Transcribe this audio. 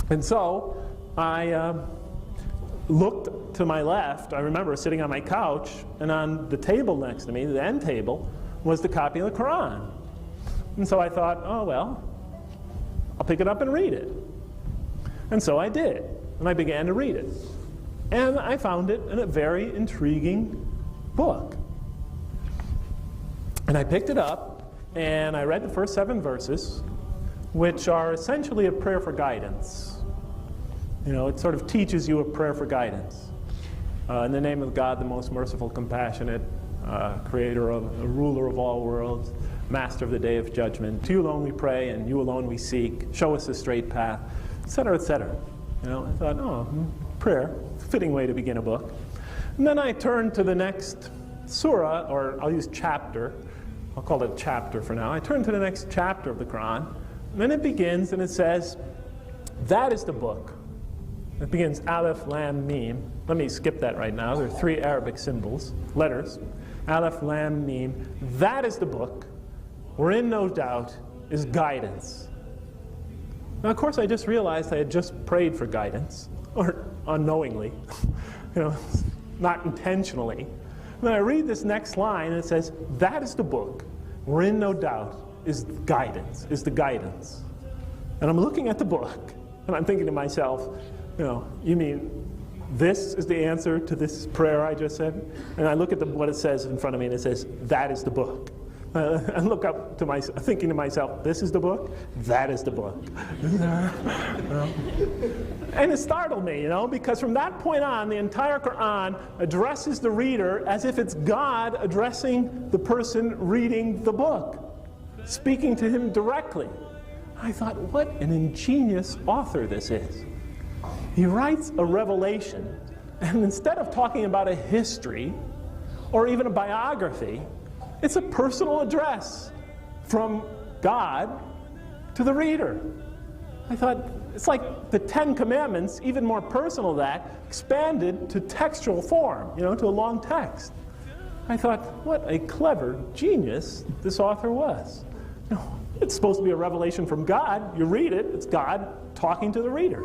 And so I looked to my left. I remember sitting on my couch, and on the table next to me, the end table, was the copy of the Quran. And so I thought, oh well, I'll pick it up and read it. And so I did, and I began to read it. And I found it a very intriguing book. And I picked it up, and I read the first 7 verses, which are essentially a prayer for guidance. You know, it sort of teaches you a prayer for guidance. In the name of God, the most merciful, compassionate, creator of, ruler of all worlds, master of the day of judgment. To you alone we pray, and you alone we seek. Show us the straight path, etc., etc. You know, I thought, oh, prayer, fitting way to begin a book. And then I turned to the next surah, or I'll use chapter. I'll call it chapter for now. I turned to the next chapter of the Quran, and then it begins, and it says, that is the book. It begins Aleph, Lam, Mim. Let me skip that right now. There are 3 Arabic symbols, letters. Aleph, Lam, Mim. That is the book, wherein no doubt is guidance. Now, of course, I just realized I had just prayed for guidance, or unknowingly, you know, not intentionally. And then I read this next line, and it says, that is the book, wherein no doubt is guidance, is the guidance. And I'm looking at the book, and I'm thinking to myself, you know, you mean this is the answer to this prayer I just said? And I look at what it says in front of me, and it says, that is the book. I look up to myself, thinking to myself, this is the book? That is the book. And it startled me, you know, because from that point on, the entire Quran addresses the reader as if it's God addressing the person reading the book, speaking to him directly. I thought, what an ingenious author this is. He writes a revelation, and instead of talking about a history or even a biography, it's a personal address from God to the reader. I thought, it's like the 10 Commandments, even more personal than that, expanded to textual form, you know, to a long text. I thought, what a clever genius this author was. You know, it's supposed to be a revelation from God. You read it, it's God talking to the reader.